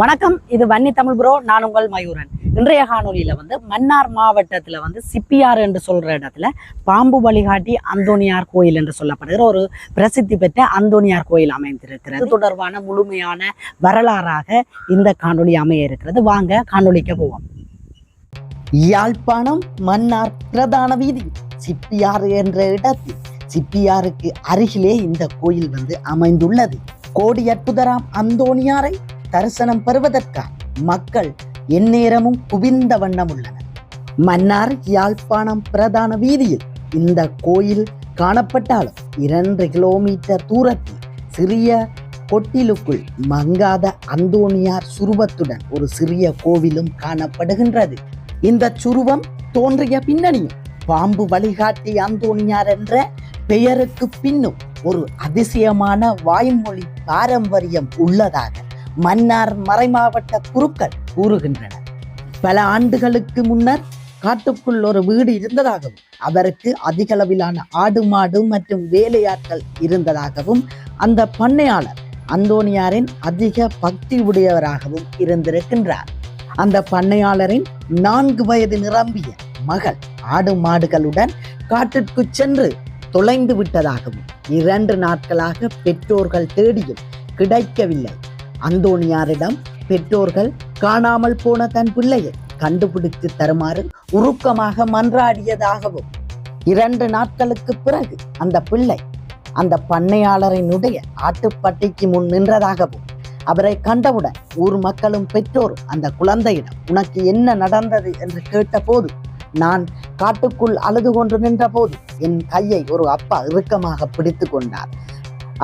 வணக்கம், இது வன்னி தமிழ் ப்ரோ. நான் உங்கள் மயூரன். இன்றைய காணொலியில மன்னார் மாவட்டத்துல சிப்பியாறு என்று சொல்ற இடத்துல பாம்பு வழிகாட்டி அந்தோணியார் கோயில் என்று சொல்லப்படுகிற ஒரு பிரசித்தி பெற்ற அந்தோணியார் கோயில் அமைந்திருக்கிறது. தொடர்பான முழுமையான வரலாறாக இந்த காணொலி அமைய இருக்கிறது. வாங்க காணொலிக்கு போவோம். யாழ்ப்பாணம் மன்னார் பிரதான வீதி சிப்பியாறு என்ற இடத்தில் சிப்பியாருக்கு அருகிலே இந்த கோயில் அமைந்துள்ளது. கோடி அற்புதராம் அந்தோணியாரை தரிசனம் பெறுவதற்காக மக்கள் எந்நேரமும் குவிந்த வண்ணம் உள்ளனர். மன்னார் யாழ்ப்பாணம் பிரதான வீதியில் இந்த கோயில் காணப்பட்டாலும் 2 கிலோமீட்டர் தூரத்தில் சிறிய கொட்டிலுக்குள் மங்காத அந்தோணியார் சுரூபத்துடன் ஒரு சிறிய கோவிலும் காணப்படுகின்றது. இந்த சுரூபம் தோன்றிய பின்னணியும் பாம்பு வழிகாட்டி அந்தோணியார் என்ற பெயருக்கு பின்னும் ஒரு அதிசயமான வாய்மொழி பாரம்பரியம் உள்ளதாக மன்னார் மறைமாவட்ட குருக்கள் கூறுகின்றனர். பல ஆண்டுகளுக்கு முன்னர் காட்டுக்குள் ஒரு வீடு இருந்ததாகவும் அவருக்கு அதிகளவிலான ஆடு மாடு மற்றும் வேலையாட்கள் இருந்ததாகவும் அந்த பண்ணையாளர் அந்தோணியாரின் அதிக பக்தி உடையவராகவும் இருந்திருக்கின்றார். அந்த பண்ணையாளரின் 4 வயது நிரம்பிய மகள் ஆடு மாடுகளுடன் காட்டிற்கு சென்று தொலைந்து விட்டதாகவும் 2 நாட்களாக பெற்றோர்கள் தேடியும் கிடைக்கவில்லை. அந்தோணியாரிடம் பெற்றோர்கள் காணாமல் போன தன் பிள்ளையை கண்டுபிடித்து தருமாறு உருக்கமாக மன்றாடியதாகவும் 2 நாட்களுக்கு பிறகு அந்த பிள்ளை அந்த பண்ணையாளரினுடைய ஆட்டுப்பட்டிக்கு முன் நின்றதாகவும் அவரை கண்டவுடன் ஊர் மக்களும் பெற்றோரும் அந்த குழந்தையிடம் உனக்கு என்ன நடந்தது என்று கேட்டபோது, நான் காட்டுக்குள் அழுது கொண்டு நின்ற போது என் கையை ஒரு அப்பா இறுக்கமாக பிடித்து கொண்டார்.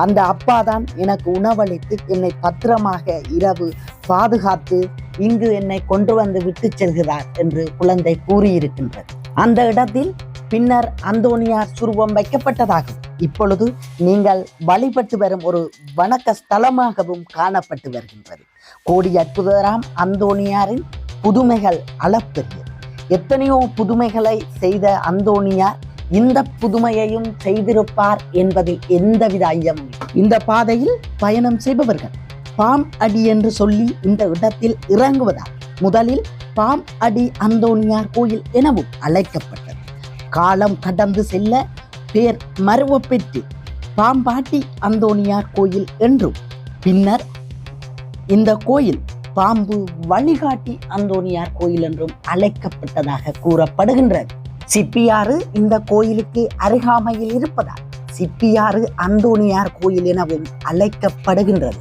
அந்த அப்பா தான் எனக்கு உணவளித்து என்னை பத்திரமாக இரவு பாதுகாத்து இங்கு என்னை கொண்டு வந்து விட்டு செல்கிறார் என்று குழந்தை கூறியிருக்கின்றது. அந்த இடத்தில் பின்னர் அந்தோணியார் சுரூபம் வைக்கப்பட்டதாகவும் இப்பொழுது நீங்கள் வழிபட்டு வரும் ஒரு வணக்க ஸ்தலமாகவும் காணப்பட்டு வருகின்றது. கோடி அற்புதராம் அந்தோணியாரின் புதுமைகள் அளப்பெரியது. எத்தனையோ புதுமைகளை செய்த அந்தோணியார் இந்த புதுமையையும் செய்திருப்பார் என்பதில் எந்தவித ஐயமும் இல்லை. இந்த பாதையில் பயணம் செய்பவர்கள் பாம் அடி என்று சொல்லி இந்த இடத்தில் இறங்குவதால் முதலில் பாம் அடி அந்தோணியார் கோயில் எனவும் அழைக்கப்பட்டது. காலம் கடந்து செல்ல பேர் மருவப்பெற்று பாம்பாட்டி அந்தோணியார் கோயில் என்றும் பின்னர் இந்த கோயில் பாம்பு வழிகாட்டி அந்தோணியார் கோயில் என்றும் அழைக்கப்பட்டதாக கூறப்படுகின்றது. சிப்பியாறு இந்த கோயிலுக்கு அருகாமையில் இருப்பதால் சிப்பியாறு அந்தோணியார் கோயில் எனவும் அழைக்கப்படுகின்றது.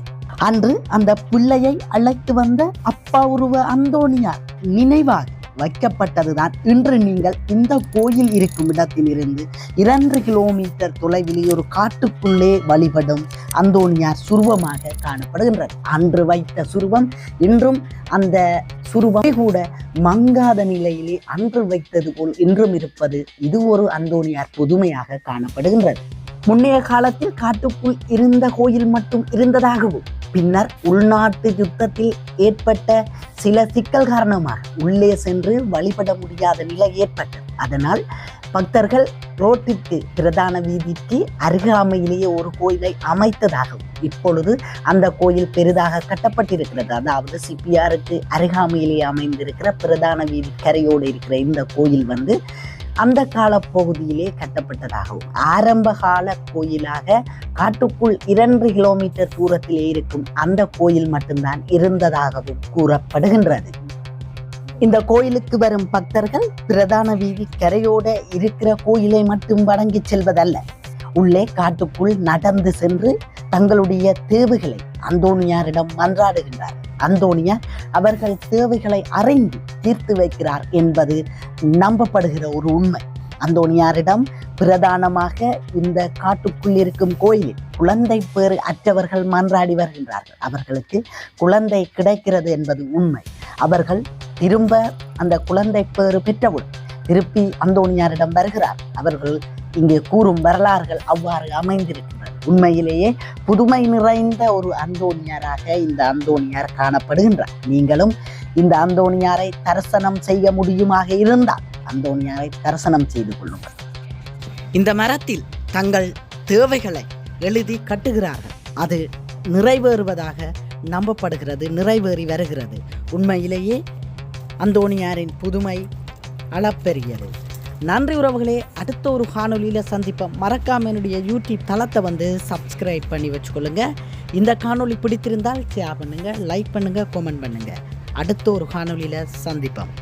அன்று அந்த பிள்ளையை அழைத்து வந்த அப்பா உருவ அந்தோணியார் நினைவாக வைக்கப்பட்டதுதான் இன்று நீங்கள் இந்த கோயில் இருக்கும் இடத்தில் இருந்து 2 கிலோமீட்டர் தொலைவில் ஒரு காட்டுக்குள்ளே வழிபடும் அந்தோணியார் சுரூபமாக காணப்படுகின்றது. அன்று வைத்த சுரூபம் இன்றும் அந்த சுரூபமே கூட மங்காத நிலையிலே அன்று வைத்தது போல் இன்றும் இருப்பது இது ஒரு அந்தோணியார் புதுமையாக காணப்படுகின்றது. முன்னைய காலத்தில் காட்டுக்குள் இருந்த கோயில் மட்டும் இருந்ததாகவும் பின்னர் உள்நாட்டு யுத்தத்தில் ஏற்பட்ட சில சிக்கல் காரணமாக உள்ளே சென்று வழிபட முடியாத நிலை ஏற்பட்டது. அதனால் பக்தர்கள் ரோட்டிற்கு பிரதான வீதிக்கு அருகாமையிலேயே ஒரு கோயிலை அமைத்ததாகவும் இப்பொழுது அந்த கோயில் பெரிதாக கட்டப்பட்டிருக்கிறது. அதாவது சிப்பியாருக்கு அருகாமையிலேயே அமைந்திருக்கிற பிரதான வீதி கரையோடு இருக்கிற இந்த கோயில் அந்த கால பகுதியிலே கட்டப்பட்டதாகவும் ஆரம்ப கால கோயிலாக காட்டுக்குள் 2 கிலோமீட்டர் தூரத்திலே இருக்கும் அந்த கோயில் மட்டும்தான் இருந்ததாகவும் கூறப்படுகின்றது. இந்த கோயிலுக்கு வரும் பக்தர்கள் பிரதான வீதி கரையோட இருக்கிற கோயிலை மட்டும் வணங்கி செல்வதல்ல, உள்ளே காட்டுக்குள் நடந்து சென்று தங்களுடைய தேவைகளை அந்தோணியாரிடம் மன்றாடுகின்றார். அந்தோணியார் அவர்கள் தேவைகளை அறிந்து தீர்த்து வைக்கிறார் என்பது நம்பப்படுகிற ஒரு உண்மை. அந்தோணியாரிடம் பிரதானமாக இந்த காட்டுக்குள் இருக்கும் கோயிலில் குழந்தை பேறு அற்றவர்கள் மன்றாடி வருகின்றார்கள். அவர்களுக்கு குழந்தை கிடைக்கிறது என்பது உண்மை. அவர்கள் திரும்ப அந்த குழந்தை பேறு பெற்றவுடன் திருப்பி அந்தோணியாரிடம் வருகிறார். அவர்கள் இங்கே கூறும் வரலாறுகள் அவ்வாறு அமைந்திருக்கின்றன. உண்மையிலேயே புதுமை நிறைந்த ஒரு அந்தோணியாராக இந்த அந்தோணியார் காணப்படுகின்றார். நீங்களும் இந்த அந்தோணியாரை தரிசனம் செய்ய முடியுமாக இருந்தால் அந்தோணியாரை தரிசனம் செய்து கொள்ளுங்கள். இந்த மரத்தில் தங்கள் தேவைகளை எழுதி கட்டுகிறார்கள். அது நிறைவேறுவதாக நம்பப்படுகிறது, நிறைவேறி வருகிறது. உண்மையிலேயே அந்தோணியாரின் புதுமை அளப்பெரியது. நன்றி உறவுகளே. அடுத்த ஒரு காணொலியில் சந்திப்போம். மறக்காம என்னுடைய யூடியூப் தளத்தை சப்ஸ்கிரைப் பண்ணி வச்சுக்கொள்ளுங்க. இந்த காணொலி பிடித்திருந்தால் ஷேர் பண்ணுங்கள், லைக் பண்ணுங்கள், கமெண்ட் பண்ணுங்கள். அடுத்த ஒரு காணொலியில் சந்திப்போம்.